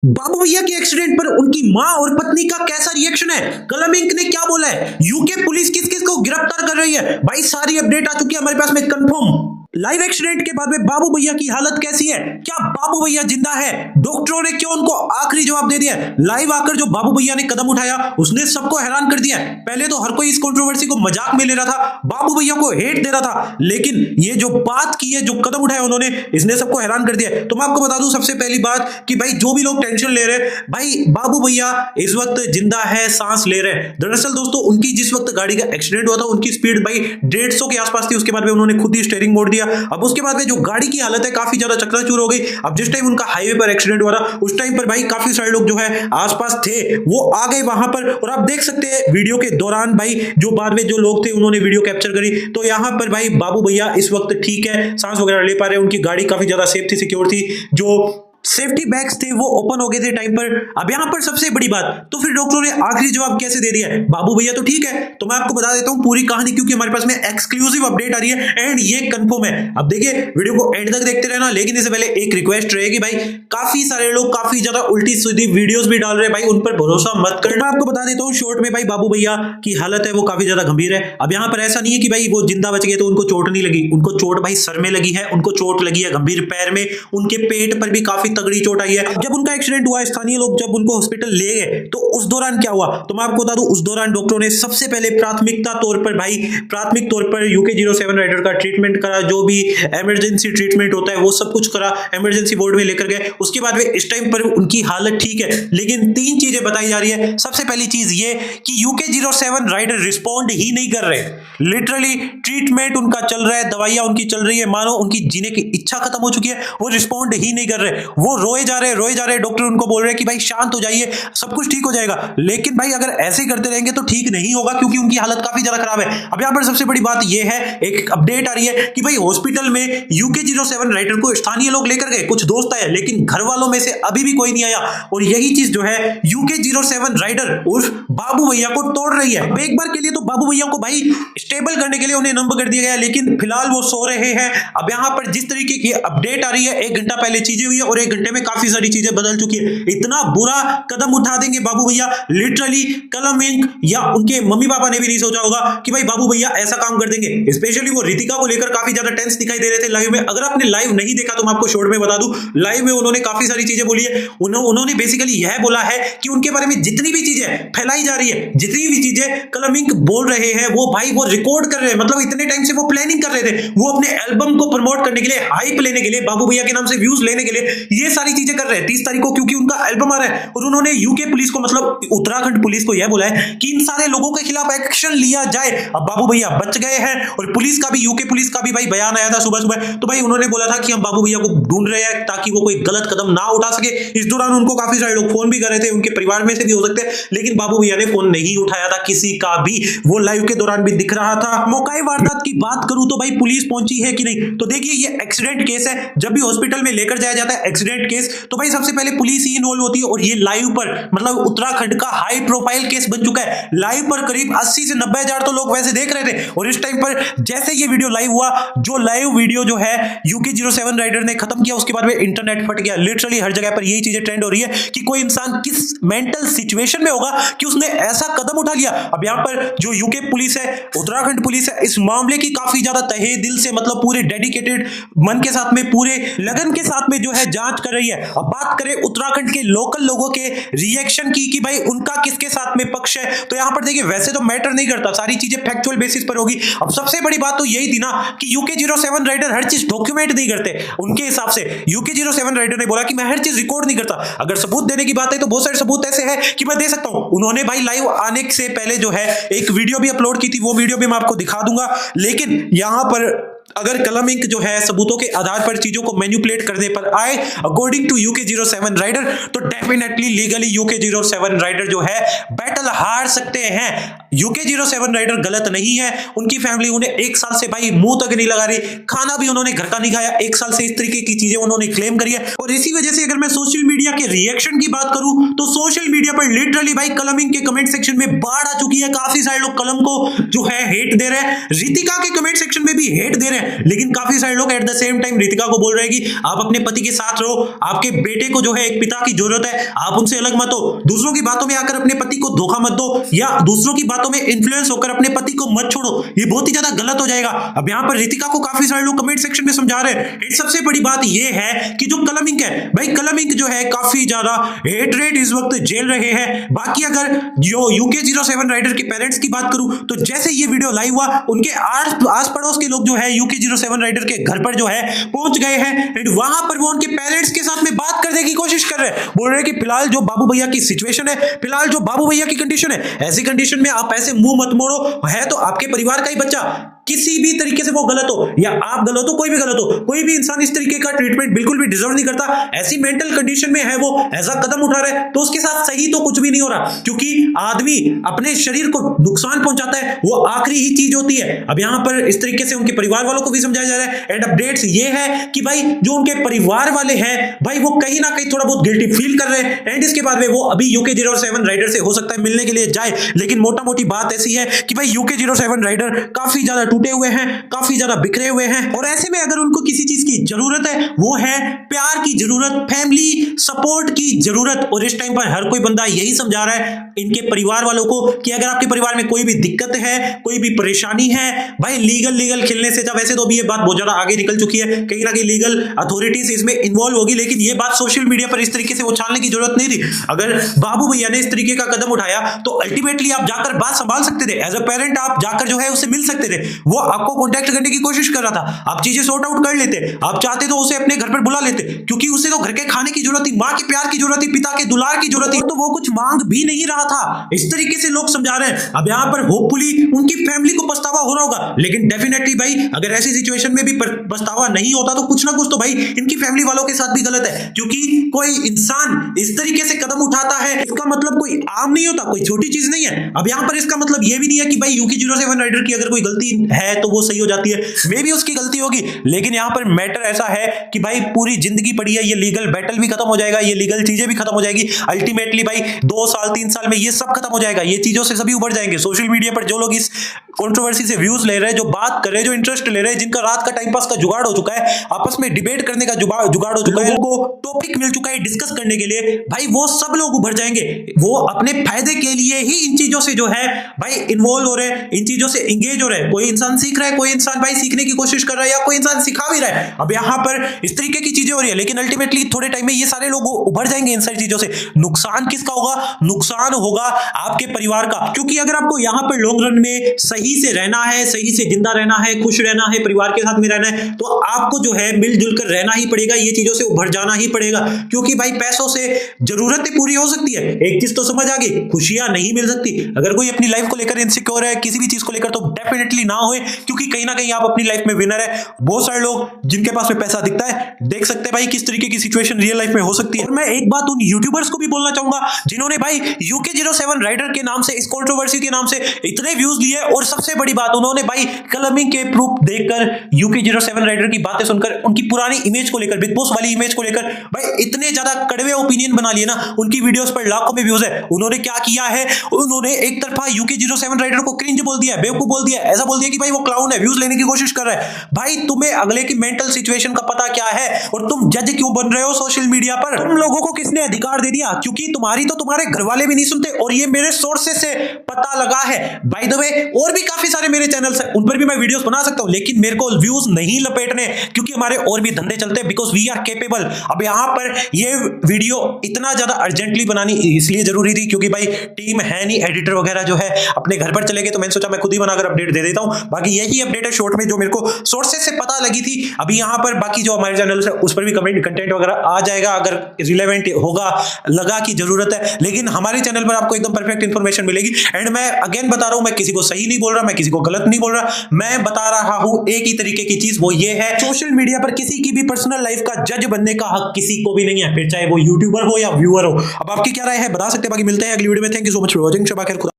बाबू भैया के एक्सीडेंट पर उनकी मां और पत्नी का कैसा रिएक्शन है? कलम इंक ने क्या बोला है? यूके पुलिस किस किस को गिरफ्तार कर रही है? भाई सारी अपडेट आ चुकी है हमारे पास में कंफर्म। लाइव एक्सीडेंट के बाद में बाबू भैया की हालत कैसी है? क्या बाबू भैया जिंदा है? डॉक्टरों ने क्यों उनको आखिरी जवाब दे दिया? लाइव आकर जो बाबू भैया ने कदम उठाया उसने सबको हैरान कर दिया। पहले तो हर कोई इस कंट्रोवर्सी को मजाक में ले रहा था, बाबू भैया को हेट दे रहा था, लेकिन ये जो बात की है, जो कदम उठाया उन्होंने, इसने सबको हैरान कर दिया। तो मैं आपको बता दूं सबसे पहली बात कि भाई जो भी लोग टेंशन ले रहे हैं, भाई बाबू भैया इस वक्त जिंदा है, सांस ले रहे हैं। दरअसल दोस्तों उनकी जिस वक्त गाड़ी का एक्सीडेंट हुआ था उनकी स्पीड भाई 150 के आसपास थी। उसके बाद में उन्होंने खुद ही स्टीयरिंग मोड़ दिया। अब उसके बाद में जो गाड़ी की हालत है काफी ज्यादा चकनाचूर हो गई। अब जिस टाइम उनका हाईवे पर एक्सीडेंट हुआ था उस टाइम पर भाई काफी सारे लोग जो है आसपास थे, वो आ गए वहां पर। और आप देख सकते हैं वीडियो के दौरान भाई जो बाद में जो लोग थे उन्होंने वीडियो कैप्चर करी, तो यहां पर भाई बाबू भैया इस वक्त ठीक है, सांस वगैरह ले पा रहे हैं। उनकी गाड़ी काफी ज्यादा सेफ थी, सिक्योर थी। जो सेफ्टी बैग्स थे वो ओपन हो गए थे टाइम पर। अब यहां पर सबसे बड़ी बात, तो फिर डॉक्टरों ने आखिरी जवाब कैसे दे दिया है? बाबू भैया तो ठीक है। तो मैं आपको बता देता हूं पूरी कहानी, क्योंकि हमारे पास में एक्सक्लूसिव अपडेट आ रही है एंड ये कंफर्म है। अब देखिए वीडियो को एंड तक देखते रहना, लेकिन इससे पहले एक रिक्वेस्ट रहेगी भाई, काफी सारे लोग काफी ज्यादा उल्टी सीधी वीडियोस भी डाल रहे हैं भाई, उन पर भरोसा मत करना। मैं आपको बता देता हूं शॉर्ट में भाई, बाबू भैया की हालत है वो काफी ज्यादा गंभीर है। अब यहां पर ऐसा नहीं है कि भाई वो जिंदा बच गए तो उनको चोट नहीं लगी, उनको चोट भाई सर में लगी है, उनको चोट लगी है गंभीर पैर में, उनके पेट पर भी काफी तगड़ी चोट आई है। जब उनका एक्सीडेंट हुआ, स्थानीय लोग जब उनको हॉस्पिटल ले गए तो उस दौरान क्या हुआ, तो मैं आपको बता दूं उस दौरान डॉक्टरों ने सबसे पहले प्राथमिकता तौर पर भाई, प्राथमिक तौर पर UK07 राइडर का ट्रीटमेंट करा, जो भी इमरजेंसी ट्रीटमेंट होता है वो सब कुछ करा, इमरजेंसी वार्ड में लेकर गए। उसके बाद में इस टाइम पर उनकी हालत ठीक है, लेकिन तीन चीजें बताई जा रही है। सबसे पहली चीज ये कि UK07 राइडर रिस्पॉन्ड ही नहीं कर रहे, लिटरली ट्रीटमेंट उनका चल रहा है, दवाइयां उनकी चल रही है, मानो उनकी जीने की इच्छा खत्म हो चुकी है, वो रिस्पॉन्ड ही नहीं कर रहे, वो रोए जा रहे। डॉक्टर उनको बोल रहे हैं कि भाई शांत हो जाइए, सब कुछ ठीक हो जाएगा। लेकिन भाई अगर ऐसे ही करते रहेंगे तो ठीक नहीं होगा, क्योंकि उनकी हालत काफी ज्यादा खराब है। अब यहां पर सबसे बड़ी बात यह है, एक अपडेट आ रही है कि भाई हॉस्पिटल में UK07 राइडर को स्थानीय लोग लेकर गए, कुछ दोस्त आए, लेकिन घर वालों में से अभी भी कोई नहीं आया। और यही चीज जो है UK07 राइडर उर्फ बाबू भैया को तोड़ रही है। अब एक बार के लिए तो बाबू भैया को भाई स्टेबल करने के लिए उन्हें नंबर कर दिया गया, लेकिन फिलहाल वो सो रहे हैं। अब यहां पर जिस तरीके की अपडेट आ रही है, 1 घंटा पहले चीजें हुई है और 1 घंटे में काफी सारी चीजें बदल चुकी है। इतना बुरा कदम उठा देंगे बाबू भैया, लिटरली कलम इंक या उनके मम्मी पापा ने भी नहीं सोचा होगा कि भाई बाबू भैया ऐसा काम कर देंगे। स्पेशली वो रितिका को लेकर काफी ज्यादा टेंस दिखाई दे रहे थे लाइव में। अगर आपने लाइव नहीं देखा तो मैं आपको शॉर्ट में बता दूं, लाइव में उन्होंने काफी सारी चीजें बोली है। उन्होंने बेसिकली यह बोला है कि उनके बारे में जितनी भी चीजें फैलाई जा रही है, जितनी भी चीजें कलम इंक बोल रहे हैं, वो भाई वो रिकॉर्ड कर रहे हैं। मतलब इतने टाइम से वो प्लानिंग कर रहे थे, वो अपने एल्बम को प्रमोट करने के लिए, हाइप लेने के लिए, बाबू भैया के नाम से व्यूज लेने के लिए ये सारी चीजें कर रहे हैं 30 तारीख को, क्योंकि उनका एल्बम आ रहा है। और उन्होंने यूके पुलिस को, मतलब उत्तराखंड पुलिस को यह बोला है कि इन सारे लोगों के खिलाफ एक्शन लिया जाए। अब बाबू भैया बच गए हैं और पुलिस का भी, यूके पुलिस का भी भाई बयान आया था सुबह सुबह, तो भाई उन्होंने बोला था कि हम बाबू भैया को ढूंढ रहे हैं ताकि वो कोई गलत कदम ना उठा सके। इस दौरान उनको काफी सारे लोग फोन भी कर रहे थे, उनके परिवार में से भी हो सकते हैं, लेकिन बाबू भैया ने फोन नहीं उठाया था किसी का भी। वो लाइव के दौरान भी दिख रहा था। मौकाई वारदात की बात करूं तो भाई पुलिस पहुंची है कि नहीं, तो देखिए ये एक्सीडेंट केस है। जब भी हॉस्पिटल में लेकर जाया जाता है एक्सीडेंट केस, तो भाई सबसे पहले पुलिस ही इन्वॉल्व होती है। और ये लाइव पर, मतलब उत्तराखंड का हाई प्रोफाइल केस बन चुका है। लाइव पर करीब 80 से 90 हजार तो लोग वैसे देख रहे थे, और इस टाइम पर जैसे ये वीडियो लाइव हुआ, जो लाइव वीडियो जो है UK07 राइडर ने खत्म किया, उसके बाद में इंटरनेट फट गया। लिटरली हर जगह पर यही चीजें ट्रेंड हो रही है कि कोई इंसान किस मेंटल सिचुएशन में होगा कि उसने ऐसा कदम उठा लिया। अब यहां पर जो यूके पुलिस है, उत्तराखंड पुलिस है, इस मामले की काफी ज्यादा तहे दिल से, मतलब पूरे डेडिकेटेड मन के साथ में, पूरे लगन के साथ में जो है जांच कर रही है। अब बात करें उत्तराखंड के लोकल लोगों के रिएक्शन की कि भाई उनका किसके साथ में पक्ष है, तो यहां पर देखिए वैसे तो मैटर नहीं करता, सारी चीजें फैक्चुअल बेसिस पर होगी। अब सबसे बड़ी बात तो यही थी ना कि UK07 राइडर हर चीज डॉक्यूमेंट नहीं करते। उनके हिसाब से UK07 राइडर ने बोला कि मैं हर चीज रिकॉर्ड नहीं करता। अगर सबूत देने की बात है तो बहुत सारे सबूत ऐसे हैं कि मैं दे सकता हूं। उन्होंने भाई लाइव आने से पहले जो है एक वीडियो भी अपलोड की थी, वो वीडियो भी मैं आपको दिखा दूंगा। लेकिन यहां पर अगर कलम इंक जो है सबूतों के आधार पर चीजों को मैनिपुलेट करने पर आए अकॉर्डिंग टू UK07 राइडर, तो डेफिनेटली लीगली UK07 राइडर जो है बैटल हार सकते हैं। UK07 राइडर गलत नहीं है, उनकी फैमिली उन्हें 1 साल से भाई मुंह तक नहीं लगा रही, खाना भी उन्होंने घर का नहीं खाया 1 साल से, इस तरीके की चीजें उन्होंने क्लेम करी है। और इसी वजह से अगर मैं सोशल मीडिया के रिएक्शन की बात करूं तो सोशल मीडिया पर लिटरली भाई कलम इंक के कमेंट सेक्शन में बाढ़ आ चुकी है। काफी सारे लोग कलम को जो है हेट दे रहे हैं, रितिका के कमेंट सेक्शन में भी हेट दे रहे हैं। हैं, लेकिन काफी सारे लोग at the same time Ritika को बोल रहे हैं कि आप अपने पति के साथ रहो, आपके बेटे को जो है एक पिता की जरूरत है, आप उनसे अलग मत हो, दूसरों की बातों में आकर अपने पति को धोखा मत दो या दूसरों की बातों में इन्फ्लुएंस होकर अपने पति को मत छोड़ो, ये बहुत ही ज्यादा गलत हो जाएगा। अब यहाँ पर रितिका को काफी सारे लोग कमेंट सेक्शन में समझा रहे हैं। सबसे बड़ी बात ये है कि जो कलम इंक है भाई, कलम इंक जो है काफी ज्यादा हेट रेट इस वक्त झेल रहे हैं। बाकी अगर जो UK07 राइडर के पेरेंट्स की बात करूं तो जैसे ये वीडियो लाइव हुआ उनके आस पड़ोस के लोग जो है UK07 राइडर के घर पर जो है पहुंच गए हैं एंड वहां पर वो उनके पेरेंट्स के साथ में बात करने की कोशिश कर रहे हैं। बोल रहे हैं कि फिलहाल जो बाबू भैया की सिचुएशन है, फिलहाल जो बाबू भैया की कंडीशन है, ऐसी कंडीशन में आप ऐसे मुंह मत मोड़ो, है तो आपके परिवार का ही बच्चा, किसी भी तरीके से वो गलत हो या आप गलत हो, कोई भी गलत हो, कोई भी इंसान इस तरीके का ट्रीटमेंट बिल्कुल भी डिजर्व नहीं करता। ऐसी मेंटल कंडीशन में है वो, ऐसा कदम उठा रहा है तो उसके साथ सही तो कुछ भी नहीं हो रहा, क्योंकि आदमी अपने शरीर को नुकसान पहुंचाता है, वो आखिरी ही चीज होती है। अब यहां पर इस तरीके से उनके परिवार वालों को भी समझाया जा रहा है एंड अपडेट्स ये है कि भाई जो उनके परिवार वाले हैं भाई वो कहीं ना कहीं थोड़ा बहुत गिल्टी फील कर रहे हैं एंड इसके बाद में वो अभी UK07 राइडर से हो सकता है मिलने के लिए जाए, लेकिन मोटा मोटी बात ऐसी है कि भाई UK07 राइडर काफी ज्यादा टूटे हुए हैं, काफी ज्यादा बिखरे हुए हैं और ऐसे में अगर उनको किसी चीज की जरूरत है वो है प्यार की जरूरत, फैमिली सपोर्ट की जरूरत। और इस टाइम पर हर कोई बंदा यही समझा रहा है इनके परिवार वालों को कि अगर आपके परिवार में कोई भी दिक्कत है, कोई भी परेशानी है, भाई लीगल खेलने से, वैसे तो अभी ये बात बहुत ज्यादा आगे निकल चुकी है, कहीं ना कहीं लीगल अथॉरिटीज इसमें इन्वॉल्व होगी, लेकिन ये बात सोशल मीडिया पर इस तरीके से उछालने की जरूरत नहीं थी। अगर बाबू भैया ने इस तरीके का कदम उठाया तो अल्टीमेटली आप जाकर बात संभाल सकते थे, एज अ पेरेंट आप जाकर जो है उससे मिल सकते थे, वो आपको कांटेक्ट करने की कोशिश कर रहा था, आप चीजें सॉर्ट आउट कर लेते, आप चाहते तो उसे अपने घर पर बुला लेते, क्योंकि उसे तो घर के खाने की जरूरत थी, मां के प्यार की जरूरत थी, पिता के दुलार की जरूरत थी, तो वो कुछ मांग भी नहीं रहा था। इस तरीके से लोग समझा रहे हैं। अब यहां पर होपफुली उनकी फैमिली को पछतावा हो रहा होगा, लेकिन डेफिनेटली भाई अगर ऐसी सिचुएशन में भी पछतावा नहीं होता तो कुछ ना कुछ तो भाई इनकी फैमिली वालों के साथ भी गलत है, क्योंकि कोई इंसान इस तरीके से कदम उठाता है इसका मतलब कोई आम नहीं होता, कोई छोटी चीज नहीं है। अब यहां पर इसका मतलब यह भी नहीं है कि भाई UK07 राइडर की अगर कोई गलती है तो वो सही हो जाती है, मे भी उसकी गलती होगी, लेकिन यहां पर मैटर ऐसा है कि भाई पूरी जिंदगी पड़ी है, ये लीगल बैटल भी खत्म हो जाएगा, ये लीगल चीजें भी खत्म हो जाएगी, अल्टीमेटली भाई 2 साल 3 साल में ये सब खत्म हो जाएगा, ये चीजों से सभी उभर जाएंगे। सोशल मीडिया पर जो लोग इस कंट्रोवर्सी से व्यूज ले रहे हैं, जो बात कर रहे हैं, जो इंटरेस्ट ले रहे हैं, जिनका रात का टाइम पास का जुगाड़ हो चुका है, आपस में डिबेट करने का जुगाड़ हो चुका है, उनको टॉपिक मिल चुका है डिस्कस करने के लिए, भाई वो सब लोग उभर जाएंगे, वो अपने फायदे के लिए ही इन चीजों से जो है भाई इन्वॉल्व हो रहे हैं, इन चीजों से इंगेज हो रहे हैं। कोई इंसान सीख रहा है, कोई इंसान भाई सीखने की कोशिश कर रहा है या कोई इंसान सिखा भी रहा है। अब यहां पर इस तरीके की चीजें हो रही है, लेकिन अल्टीमेटली थोड़े टाइम में ये सारे लोग उभर जाएंगे इन सारी चीजों से। नुकसान किसका होगा? नुकसान होगा आपके परिवार का, क्योंकि अगर आपको यहां पर लॉन्ग रन में सही से रहना है, सही से जिंदा रहना है, खुश रहना है, परिवार के साथ में रहना है, तो आपको जो है मिलजुल कर रहना ही पड़ेगा, ये चीजों से उभर जाना ही पड़ेगा, क्योंकि भाई पैसों से जरूरतें पूरी हो सकती है, एक चीज तो समझ आ गई, खुशियां नहीं मिल सकती। अगर कोई अपनी लाइफ को लेकर इनसिक्योर है, किसी भी चीज को लेकर, तो डेफिनेटली ना होए, क्योंकि कहीं ना कहीं आप अपनी लाइफ में विनर है। बहुत सारे लोग जिनके पास में पैसा दिखता है, देख सकते हैं भाई किस तरीके की सिचुएशन रियल लाइफ में हो सकती है। और मैं एक बात उन यूट्यूबर्स को भी बोलना चाहूंगा जिन्होंने भाई UK07 राइडर के नाम से, इस कंट्रोवर्सी के नाम से इतने व्यूज लिए, और सबसे बड़ी बात उन्होंने भाई कलमिंग के प्रूफ देखकर, UK07 राइडर की बातें सुनकर, उनकी पुरानी इमेज को लेकर, बिग बॉस वाली इमेज को लेकर भाई इतने ज्यादा कड़वे ओपिनियन बना लिए ना, उनकी वीडियोस पर लाखों में व्यूज है। उन्होंने क्या किया है, उन्होंने एक तरफा UK07 राइडर को क्रिंज बोल दिया, बेवकूफ बोल दिया, ऐसा बोल दिया कि भाई वो क्लाउन है, व्यूज लेने की कोशिश कर रहा है। भाई तुम्हें अगले की मेंटल सिचुएशन का पता क्या है, और तुम जज क्यों बन रहे हो सोशल मीडिया पर? तुम लोगों को किसने अधिकार दे दिया? क्योंकि तुम्हारी तो तुम्हारे घर वाले भी नहीं सुनते, और ये मेरे सोर्सेस से पता लगा है। बाय द वे और भी काफी सारे मेरे चैनल्स हैं, उन पर भी मैं वीडियोस बना सकता हूं, लेकिन मेरे को व्यूज नहीं लपेटने, क्योंकि हमारे और भी धंधे चलते हैं, बिकॉज वी आर केपेबल। अब यहां पर ये वीडियो इतना ज्यादा अर्जेंटली बनानी इसलिए जरूरी थी क्योंकि भाई टीम है नहीं, एडिटर वगैरह जो है अपने घर पर चले गए, तो मैंने सोचा मैं खुद ही बनाकर अपडेट दे देता हूं। बाकी यही अपडेट है शॉर्ट में जो मेरे को सोर्सेस से पता लगी थी। अभी यहां पर बाकी जो हमारे चैनल है उस पर भी कंटेंट वगैरह आ जाएगा अगर रिलेवेंट होगा, लगा की जरूरत है, लेकिन हमारे चैनल पर आपको एकदम परफेक्ट इंफॉर्मेशन मिलेगी। एंड मैं अगेन बता रहा हूं, मैं किसी को सही नहीं बोल रहा, मैं किसी को गलत नहीं बोल रहा, मैं बता रहा हूं एक ही तरीके की चीज, वो ये है सोशल मीडिया पर किसी की भी पर्सनल लाइफ का जज बनने का हक किसी को भी नहीं है, फिर चाहे वो यूट्यूबर हो या व्यूअर हो। अब आपकी क्या राय है बता सकते हैं। बाकी मिलते हैं अगली वीडियो में। Thank you so much for watching. शबा खैर।